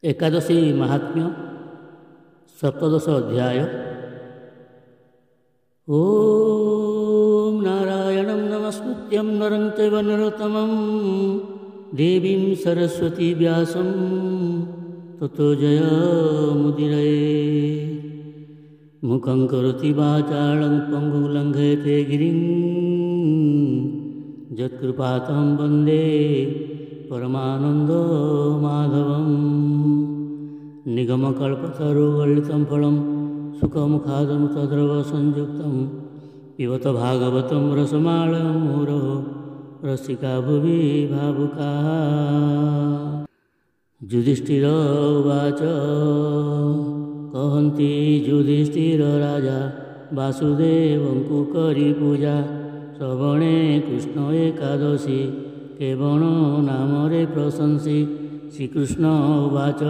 एकादशी महात्म्य सप्तदश अध्याय। ओम नारायणं नमस्कृत्यं नरं चैव नरोत्तमं देवीं सरस्वती व्यासं ततो जयमुदीरये। मुखं करोति वाचालं पङ्गुं लङ्घयते गिरिं यत्कृपातं वन्दे परमानन्दो माधवम्। निगमकल्पतरुगलितं फलं सुखमुखादमृतद्रवसंयुक्तं पिबत भागवतं रसमालं मुहुरः रसिका भुवि भावुकाः। युधिष्ठिर उवाच कहन्ति युधिष्ठिर राजा वासुदेवं कुकरी पूजा श्रवणे कृष्ण एकादशी केवण नामरे प्रशंसी। श्रीकृष्ण उवाच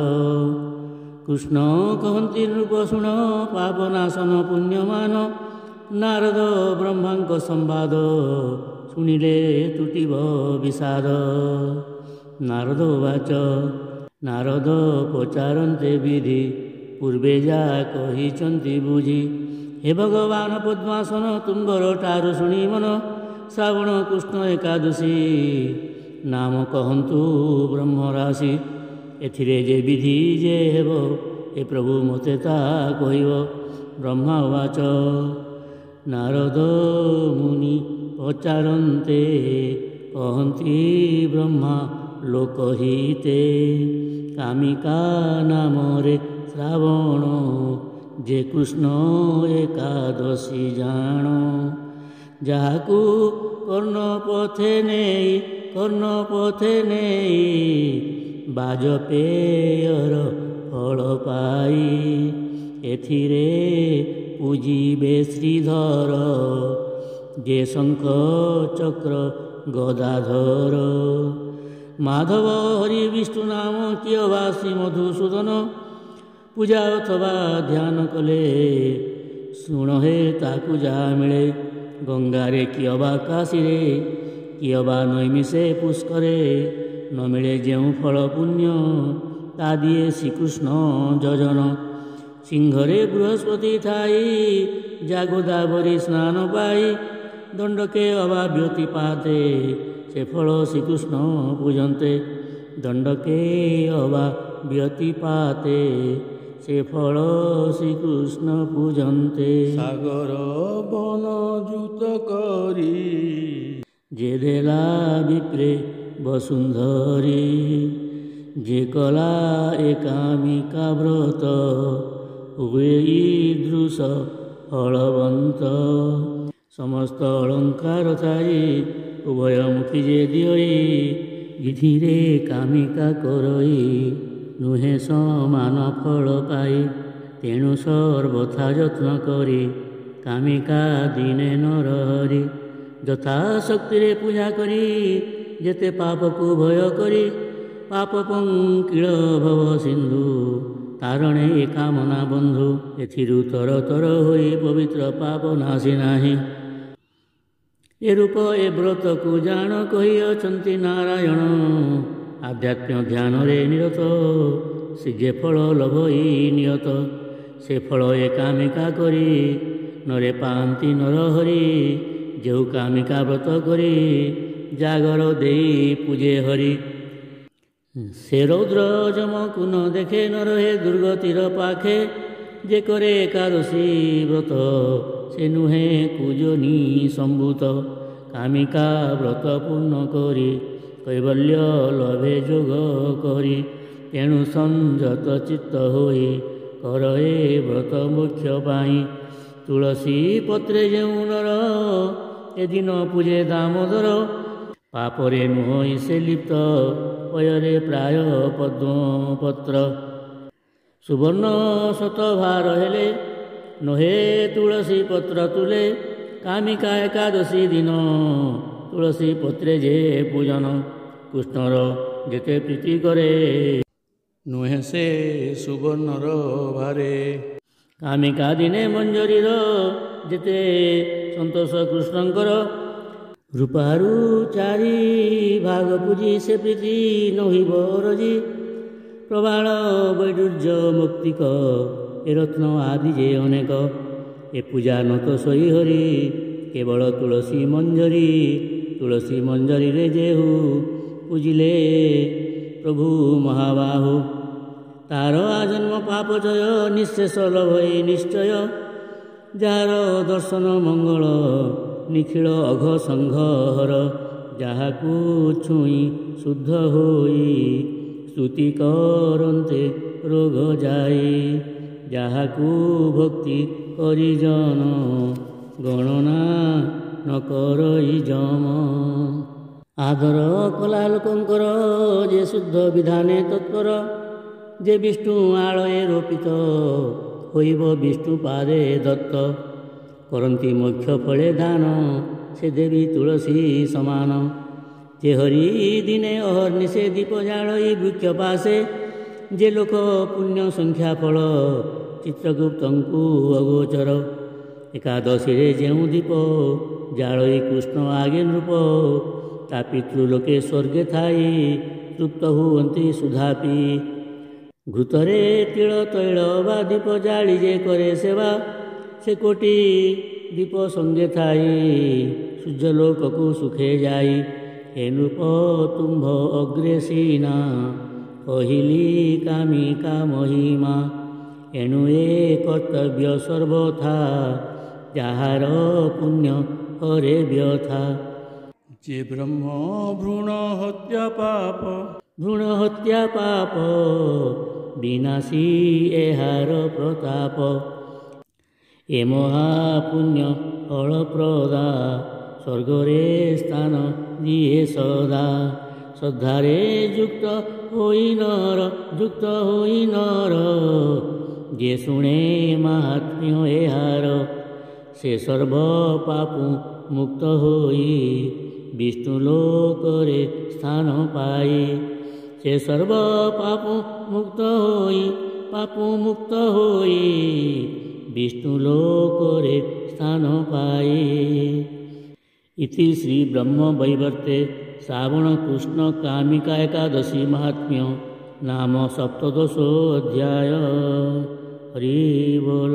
कृष्ण कहन्ति नृप शुण पापनाशन पुण्यमान नारद ब्रह्मांक संवाद शुणिले तुटिब विषाद। नारद उवाच नारद पचारन्ते विधि पूर्वे जा कहिचन्ति बुझि। हे भगवान पद्मासन तुम्बर ठारु शुणी मन श्रावण कृष्ण एकादशी नाम कहन्तु ब्रह्मराशि। एथिरे जे विधि जे हेब ए प्रभु मते ता कहिब। ब्रह्मा उवाच नारद मुनि पचारन्ते कहन्ति ब्रह्मा लोकहिते कामिका नामरे श्रावण जे कृष्ण एकादशी जाण। ଯାହାକୁ କର୍ଣ୍ଣପଥେ ନେଇ ବାଜପେୟର ଫଳ ପାଇ ଏଥିରେ ପୂଜିବେ ଶ୍ରୀଧର ଯେ ଶଙ୍ଖ ଚକ୍ର ଗଦାଧର। ମାଧବ ହରି ବିଷ୍ଣୁ ନାମ କିଏ ବା ଶ୍ରୀ ମଧୁସୂଦନ ପୂଜା ଅଥବା ଧ୍ୟାନ କଲେ ଶୁଣ ହେ ତାକୁ ଯାହା ମିଳେ। ଗଙ୍ଗାରେ କିଏ ବା କାଶୀରେ କିଏ ବା ନୈମିଷେ ପୁଷ୍କରେ ନ ମିଳେ ଯେଉଁ ଫଳ ପୁଣ୍ୟ ତା ଦିଏ ଶ୍ରୀକୃଷ୍ଣ ଯୋଜନ। ସିଂହରେ ବୃହସ୍ପତି ଥାଇ ଜାଗୋଦାବରୀ ସ୍ନାନ ପାଇ ଦଣ୍ଡକେ ଅବା ବ୍ୟତିପାତେ ସେ ଫଳ ଶ୍ରୀକୃଷ୍ଣ ପୂଜନ୍ତେ। ଦଣ୍ଡକେ ଅବା ବ୍ୟତିପାତେ ସେ ଫଳ ଶ୍ରୀକୃଷ୍ଣ ପୂଜନ୍ତେ। ସାଗର ବନ ଯୁତ କରି ଯେ ଦେଲା ବିପ୍ରେ ବସୁନ୍ଧରୀ ଯେ କଲା ଏକାମିକା ବ୍ରତ ହୁଏ ଈଦୃଶ ଫଳବନ୍ତ। ସମସ୍ତ ଅଳଙ୍କାର ଥାଇ ଉଭୟମୁଖୀ ଯେ ଦିଅଇ ବିଧିରେ କାମିକା କରଇ ନୁହେଁ ସମାନ ଫଳ ପାଇ। ତେଣୁ ସର୍ବଥା ଯତ୍ନ କରି କାମିକା ଦିନେ ନରହରି ଯଥାଶକ୍ତିରେ ପୂଜା କରି ଯେତେ ପାପକୁ ଭୟ କରି ପାପ ପଙ୍କିଳ ଭବ ସିନ୍ଧୁ ତାରଣେ କାମନା ବନ୍ଧୁ। ଏଥିରୁ ତର ତର ହୋଇ ପବିତ୍ର ପାପ ନାଶି ନାହିଁ। ଏ ରୂପ ଏ ବ୍ରତକୁ ଜାଣ କହିଅଛନ୍ତି ନାରାୟଣ ଆଧ୍ୟାତ୍ମ ଧ୍ୟାନରେ ନିରତ ସେ ଯେ ଫଳ ଲଭଇ ନିୟତ। ସେ ଫଳ ଏ କାମିକା କରି ନରେ ପାଆନ୍ତି ନରହରି ଯେଉଁ କାମିକା ବ୍ରତ କରି ଜାଗର ଦେଇ ପୂଜେ ହରି। ସେ ରୌଦ୍ର ଯମକୁ ନ ଦେଖେ ନ ରହେ ଦୁର୍ଗତିର ପାଖେ ଯେ କରେ ଏକାଦଶୀ ବ୍ରତ ସେ ନୁହେଁ କୁଜନି ସମ୍ଭୂତ। କାମିକା ବ୍ରତ ପୂର୍ଣ୍ଣ କରି କୈବଲ୍ୟ ଲଭେ ଯୋଗ କରି ତେଣୁ ସଂଯତ ଚିତ୍ତ ହୋଇ କର ଏ ବ୍ରତ ମୋକ୍ଷ ପାଇଁ। ତୁଳସୀ ପତ୍ରେ ଯେଉଁ ନର ଏଦିନ ପୂଜେ ଦାମୋଦର ପାପରେ ନୁହଁ ସେ ଲିପ୍ତ ପୟରେ ପ୍ରାୟ ପଦ୍ମପତ୍ର। ସୁବର୍ଣ୍ଣ ଶତଭାର ହେଲେ ନହେ ତୁଳସୀ ପତ୍ର ତୁଲେ କାମିକା ଏକାଦଶୀ ଦିନ ତୁଳସୀ ପତ୍ରେ ଯେ ପୂଜନ। କୃଷ୍ଣର ଯେତେ ପ୍ରୀତି କରେ ନୁହେଁ ସେ ସୁବର୍ଣ୍ଣର ଭାରେ। କାମିକା ଦିନେ ମଞ୍ଜରୀର ଯେତେ ସନ୍ତୋଷ କୃଷ୍ଣଙ୍କର ରୂପାରୁ ଚାରି ଭାଗ ପୂଜି ସେ ପ୍ରୀତି ନହିବ ରଜି ପ୍ରବାଳ ବୈଡୁର୍ଯ୍ୟ ମୌକ୍ତିକ ଏ ରତ୍ନ ଆଦି ଯେ ଅନେକ ଏ ପୂଜା ନ ତ ସହି ହରି କେବଳ ତୁଳସୀ ମଞ୍ଜରୀରେ ଯେହୁ ପୂଜିଲେ ପ୍ରଭୁ ମହାବାହୁ ତାର ଆଜନ୍ମ ପାପ ଜୟ ନିଃଶେଷ ଲଭଇ ନିଶ୍ଚୟ ଯାହାର ଦର୍ଶନ ମଙ୍ଗଳ ନିଖିଳ ଅଘ ସଂଘହର ଯାହାକୁ ଛୁଇଁ ଶୁଦ୍ଧ ହୋଇ ସ୍ତୁତି କରନ୍ତେ ରୋଗ ଯାଇ ଯାହାକୁ ଭକ୍ତି କରି ଜନ ଗଣନା ନ କରଇ ଯମ ଆଦର କଲା ଲୋକଙ୍କର ଯେ ଶୁଦ୍ଧ ବିଧାନେ ତତ୍ପର ଯେ ବିଷ୍ଣୁ ଆଳଏ ରୋପିତ ହୋଇବ ବିଷ୍ଣୁ ପାଦେ ଦତ୍ତ କରନ୍ତି ମୋକ୍ଷ ଫଳେ ଦାନ ସେ ଦେବୀ ତୁଳସୀ ସମାନ ଯେ ହରି ଦିନେ ଅହର୍ନିଶେ ଦୀପ ଜାଳଇ ବୃକ୍ଷ ପାଶେ ଯେ ଲୋକ ପୁଣ୍ୟ ସଂଖ୍ୟା ଫଳ ଚିତ୍ରଗୁପ୍ତଙ୍କୁ ଅଗୋଚର ଏକାଦଶୀରେ ଯେଉଁ ଦୀପ ଜାଳଇ କୃଷ୍ଣ ଆଗେ ନୃପ ତା ପିତୃଲୋକେ ସ୍ୱର୍ଗେ ଥାଇ ତୃପ୍ତ ହୁଅନ୍ତି ସୁଧାପି ଘୃତରେ ତିଳ ତୈଳ ବା ଦୀପ ଜାଳି ଯେ କରେ ସେବା ସେ କୋଟି ଦୀପ ସଙ୍ଗେ ଥାଇ ସୂର୍ଯ୍ୟଲୋକକୁ ସୁଖେ ଯାଇ ହେ ନୃପ ତୁମ୍ଭ ଅଗ୍ରେ ସିନା କହିଲି କାମିକା ମହିମା ଏଣୁ ଏ କର୍ତ୍ତବ୍ୟ ସର୍ବଥା ଯାହାର ପୁଣ୍ୟ ହରେ ବ୍ୟଥା ଯେ ବ୍ରହ୍ମ ଭ୍ରୂଣ ହତ୍ୟା ପାପ ବିନାଶୀ ଏହାର ପ୍ରତାପ ଏ ମହାପୁଣ୍ୟ ଫଳପ୍ରଦା ସ୍ୱର୍ଗରେ ସ୍ଥାନ ଦିଏ ସଦା ଶ୍ରଦ୍ଧାରେ ଯୁକ୍ତ ହୋଇ ନର ଯେ ଶୁଣେ ମାହାତ୍ମ୍ୟ ଏହାର ସେ ସର୍ବ ପାପୁ ମୁକ୍ତ ହୋଇ ବିଷ୍ଣୁ ଲୋକରେ ସ୍ଥାନ ପାଇ ସେ ସର୍ବ ପାପୁ ମୁକ୍ତ ହୋଇ ବିଷ୍ଣୁ ଲୋକରେ ସ୍ଥାନ ପାଇ ଇତି ଶ୍ରୀ ବ୍ରହ୍ମ ବୈବର୍ତେ ଶ୍ରାବଣ କୃଷ୍ଣ କାମିକା ଏକାଦଶୀ ମାହାତ୍ମ୍ୟ ନାମ ସପ୍ତଦଶୋ ଅଧ୍ୟାୟ ହରି ବୋଲ।